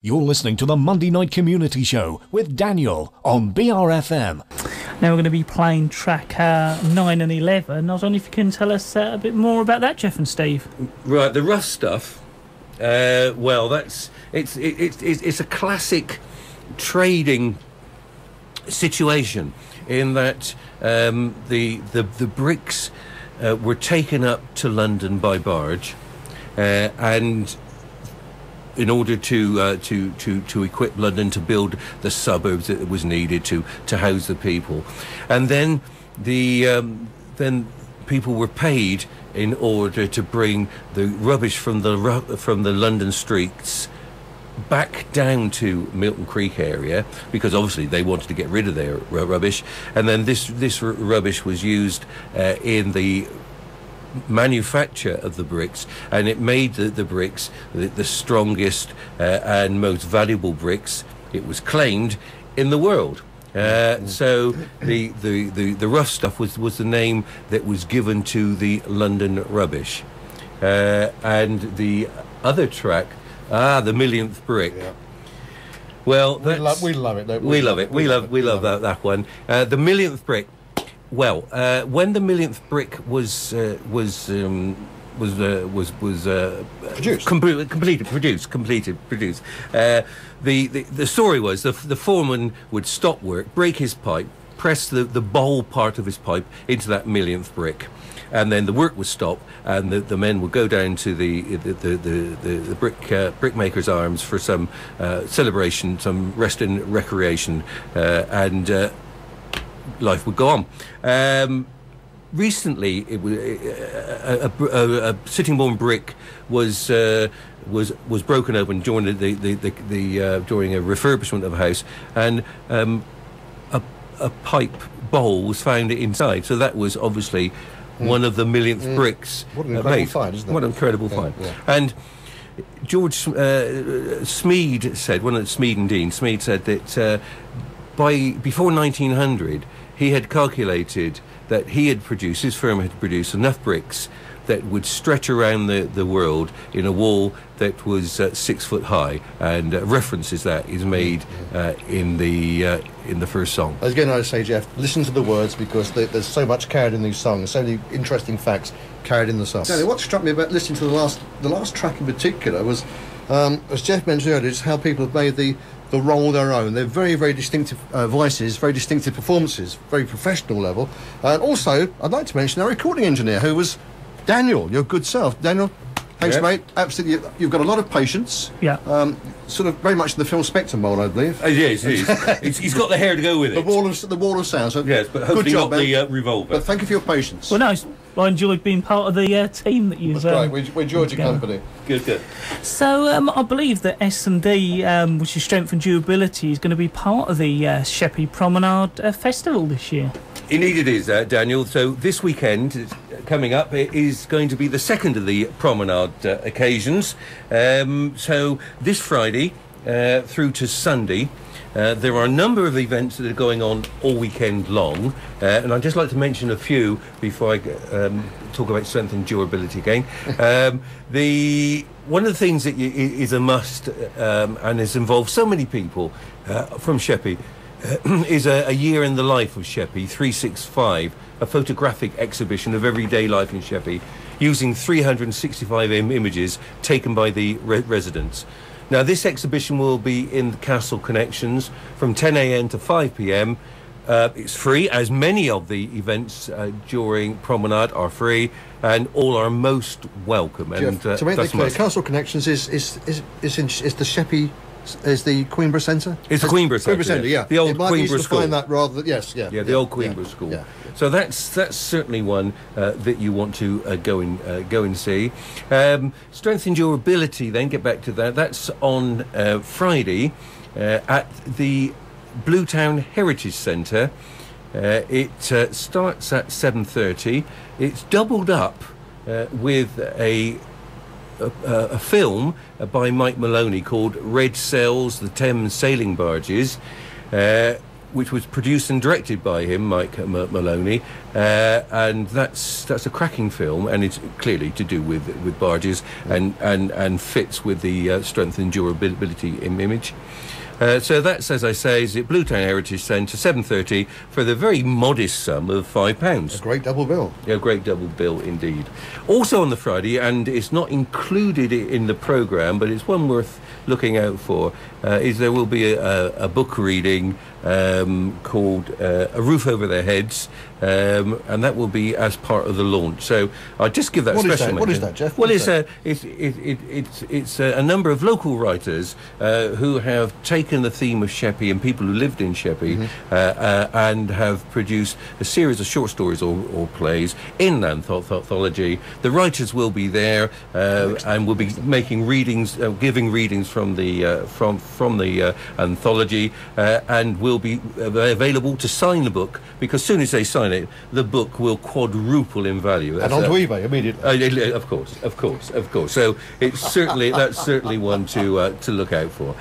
You're listening to the Monday Night Community Show with Daniel on BRFM. Now we're going to be playing track 9 and 11. I was wondering if you can tell us a bit more about that, Jeff and Steve. Right, the rough stuff. Well, it's a classic trading situation in that the bricks were taken up to London by barge, and in order to equip London to build the suburbs that was needed to house the people, and then then people were paid in order to bring the rubbish from the London streets back down to Milton Creek area, because obviously they wanted to get rid of their rubbish, and then this rubbish was used in the manufacture of the bricks, and it made the bricks the strongest and most valuable bricks, it was claimed, in the world. So the rough stuff was the name that was given to the London rubbish, and the other track, the millionth brick. Yeah. Well, we love it. Don't we? We love it. We love that one. The millionth brick. Well, when the millionth brick was produced. The story was the foreman would stop work, break his pipe, press the bowl part of his pipe into that millionth brick, and then the work would stop, and the men would go down to the brickmaker's arms for some celebration, some rest and recreation, and life would go on. Recently, it was a Sittingbourne brick was broken open during during a refurbishment of a house, and a pipe bowl was found inside. So that was obviously one of the millionth bricks. What an incredible find, isn't it? What an incredible find. Yeah. And George Smead said, one of Smead and Dean, Smead said that before 1900, he had calculated that his firm had produced enough bricks that would stretch around the world in a wall that was 6 foot high, and references that is made in the first song. Again, I'd say, Jeff, listen to the words, because there's so much carried in these songs, so many interesting facts carried in the songs. What struck me about listening to the last track in particular was, as Jeff mentioned earlier, is how people have made the role their own. They're very, very distinctive voices, very distinctive performances, very professional level. And also, I'd like to mention our recording engineer, who was Daniel, your good self. Daniel, thanks, mate. Absolutely, you've got a lot of patience. Yeah. Sort of very much in the Phil Spector mould, I believe. Yes, he's got the hair to go with it. The wall of sound. So yes, but hopefully not the revolver. But thank you for your patience. Well, no, I enjoyed being part of the team that you've... That's right, we enjoyed your company. Good. So I believe that S&D, which is Strength and Durability, is going to be part of the Sheppey Promenade Festival this year. Indeed it is, Daniel. So this weekend coming up, it is going to be the second of the promenade occasions. So this Friday through to Sunday, there are a number of events that are going on all weekend long, and I'd just like to mention a few before I talk about strength and durability again. One of the things that is a must, and has involved so many people from Sheppey, is a year in the life of Sheppey 365, a photographic exhibition of everyday life in Sheppey, using 365 images taken by the residents. Now, this exhibition will be in the Castle Connections from 10 a.m. to 5 p.m. It's free, as many of the events during Promenade are free, and all are most welcome. Jeff, and to make that clear, Castle Connections is the Sheppey. Is the Queenborough Centre? It's the Queenborough Centre, yeah. The old Queenborough School. Find that rather, yes, yeah. Yeah, the old Queenborough School. Yeah. So that's certainly one that you want to go and see. Strength and durability. Then get back to that. That's on Friday at the Bluetown Heritage Centre. It starts at 7:30. It's doubled up with a film by Mike Maloney called Red Sails, the Thames Sailing Barges. which was produced and directed by him, Mike Maloney, and that's a cracking film, and it's clearly to do with barges and fits with the strength and durability image. So that's, as I say, is at Bluetown Heritage Centre, 7:30, for the very modest sum of £5. A great double bill. A great double bill indeed. Also on the Friday, and it's not included in the programme, but it's one worth looking out for, is there will be a book reading called A Roof Over Their Heads, and that will be as part of the launch. So I'll just give that What a is special that? What is mention. that, Jeff? Well, What it's a number of local writers who have taken the theme of Sheppey and people who lived in Sheppey and have produced a series of short stories or plays in anthology. The writers will be there and will be making readings, giving readings from the anthology, and will be available to sign the book, because as soon as they sign it, the book will quadruple in value. And onto eBay immediately. Of course. So that's certainly one to look out for.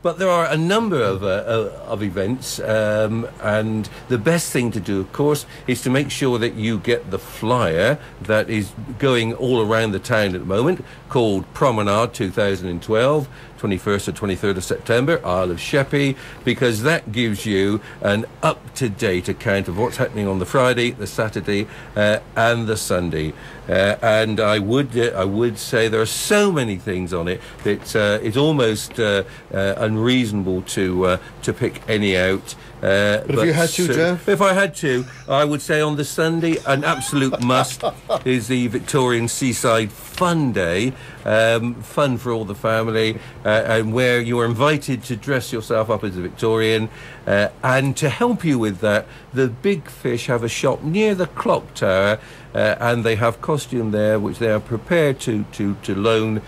But there are a number of events, and the best thing to do, of course, is to make sure that you get the flyer that is going all around the town at the moment, called Promenade 2012. 21st or 23rd of September, Isle of Sheppey, because that gives you an up-to-date account of what's happening on the Friday, the Saturday, and the Sunday. And I would say there are so many things on it that it's almost unreasonable to pick any out. But if you had to, Jeff? If I had to, I would say on the Sunday, an absolute must is the Victorian Seaside Fun Day, fun for all the family, and where you are invited to dress yourself up as a Victorian. And to help you with that, the Big Fish have a shop near the clock tower, and they have costume there which they are prepared to loan,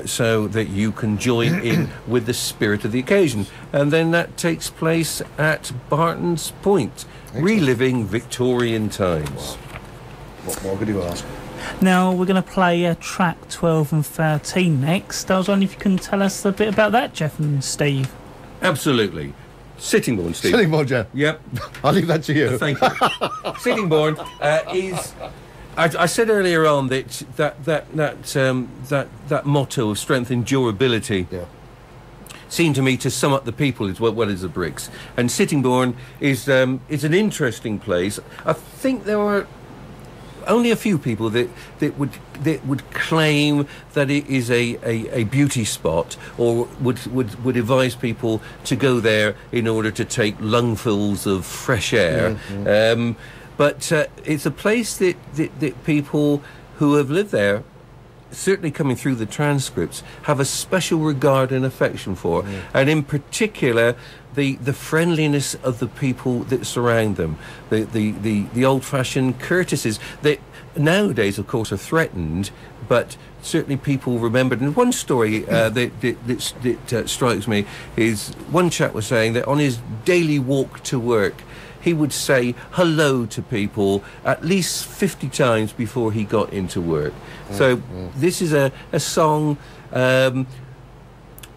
so that you can join in with the spirit of the occasion. And then that takes place at Barton's Point. Excellent. Reliving Victorian times. Wow. What more could you ask? Now we're going to play track 12 and 13 next. I was wondering if you can tell us a bit about that, Jeff and Steve. Absolutely. Sittingbourne, Steve. Sittingbourne, Jeff. Yep. I'll leave that to you. Thank you. Sittingbourne is. I said earlier on that motto of strength and durability. Yeah. Seemed to me to sum up the people as well as the bricks. And Sittingbourne is an interesting place. I think there are only a few people that would claim that it is a beauty spot, or would advise people to go there in order to take lungfuls of fresh air. Mm-hmm. But it's a place that people who have lived there, certainly coming through the transcripts, have a special regard and affection for, and in particular the friendliness of the people that surround them, the old-fashioned courtesies that nowadays, of course, are threatened, but certainly people remembered. And one story that strikes me is one chap was saying that on his daily walk to work, he would say hello to people at least 50 times before he got into work. So this is a song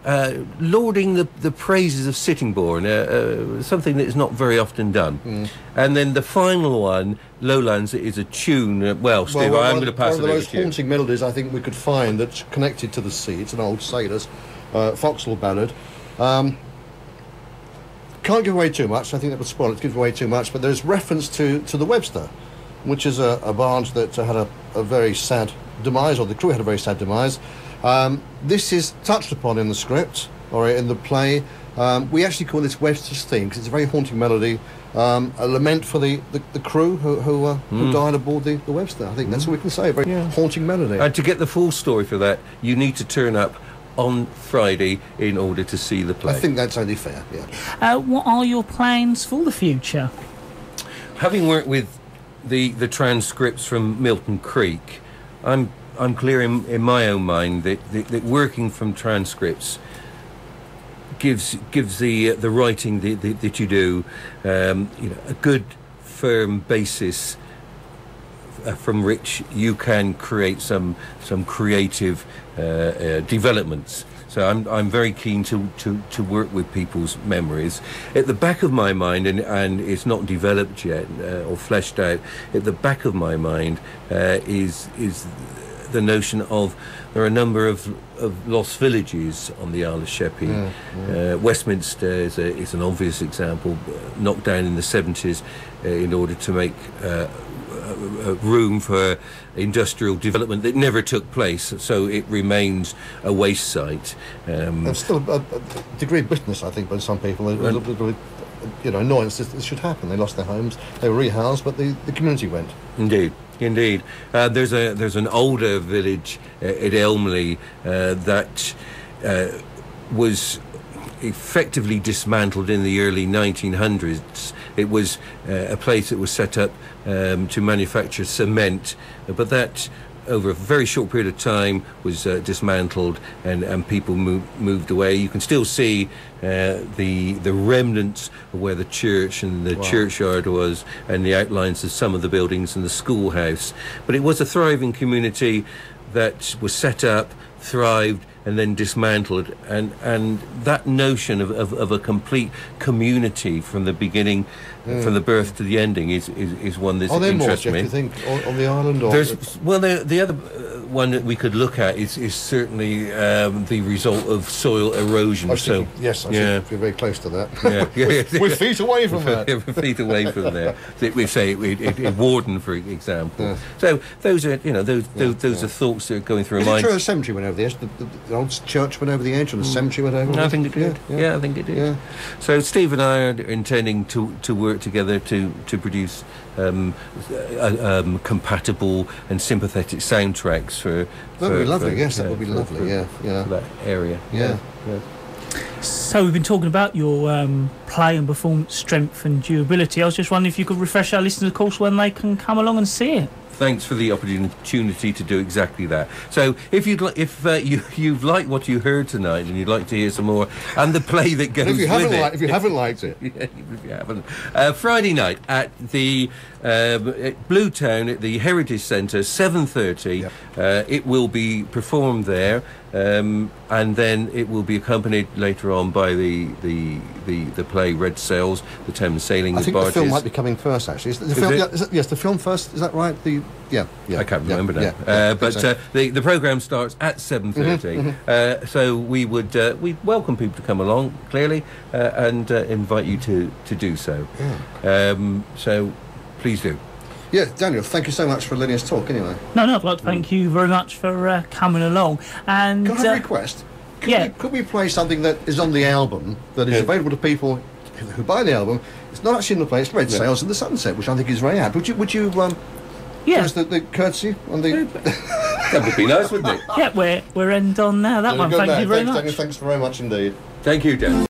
lauding the praises of Sittingbourne, something that is not very often done. And then the final one, Lowlands, is a tune. Steve, I'm going to pass it over to you. One of the most haunting melodies I think we could find that's connected to the sea. It's an old sailor's foxhole ballad. Can't give away too much. I think that would spoil it to give away too much. But there's reference to the Webster, which is a barge that had a very sad demise, or the crew had a very sad demise. This is touched upon in the script, or in the play. We actually call this Webster's theme because it's a very haunting melody, a lament for the crew who died aboard the Webster. I think that's what we can say, a very haunting melody. And to get the full story for that, you need to turn up on Friday in order to see the play. I think that's only fair, yeah. What are your plans for the future? Having worked with the transcripts from Milton Creek, I'm clear in my own mind that working from transcripts gives the writing that you do a good firm basis from which you can create some creative developments. So I'm very keen to work with people's memories. At the back of my mind, and it's not developed yet or fleshed out, at the back of my mind is the notion of there are a number of lost villages on the Isle of Sheppey. Westminster is an obvious example, knocked down in the 70s in order to make room for industrial development that never took place, so it remains a waste site. There's still a degree of bitterness, I think, by some people. A little bit of, annoyance that this should happen. They lost their homes, they were rehoused, but the community went. Indeed. There's an older village at Elmley that was effectively dismantled in the early 1900s. It was a place that was set up to manufacture cement, but that over a very short period of time was dismantled, and people moved away. You can still see the remnants of where the church and the churchyard was, and the outlines of some of the buildings and the schoolhouse. But it was a thriving community that was set up, thrived, and then dismantled, and that notion of a complete community from the beginning, from the birth to the ending, is one that interests me. Do you think, on the island? Or the other one that we could look at is certainly the result of soil erosion. Yes, I think we're very close to that. We're feet away from that. We're feet away from there. We say in Warden, for example. Yeah. So those are those are thoughts that are going through my mind. Is it true the cemetery went over the edge? The old church went over the edge, and the cemetery went over the edge? I think it did. Yeah, I think it did. Yeah. So Steve and I are intending to work together to produce compatible and sympathetic soundtracks for. That would be lovely. Yes, that would be lovely. Yeah. For that area. Yeah. So we've been talking about your play and performance strength and durability. I was just wondering if you could refresh our listeners, of course, when they can come along and see it. Thanks for the opportunity to do exactly that. So, if you've liked what you heard tonight and you'd like to hear some more, and the play that goes with it, if you haven't liked it, if you haven't, Friday night at the at Blue Town at the Heritage Centre, 7:30. It will be performed there, and then it will be accompanied later on by the play Red Sails, the Thames Sailing with Barges. I think the film might be coming first. Actually, yes, the film first. Is that right? I can't remember now. But the programme starts at 7:30. So we welcome people to come along, clearly, and invite you to do so. So please do. Yeah, Daniel, thank you so much for letting us talk. Anyway. No, I'd like to thank you very much for coming along. And can I have a request? Could we play something that is on the album that is available to people who buy the album? It's not actually in the play. It's Red Sails in the Sunset, which I think is very apt. Would you give us the courtesy on the? That would be nice, wouldn't it? Yeah, we're end on now. That one. Thank you very much. Daniel, thanks very much indeed. Thank you, Dan.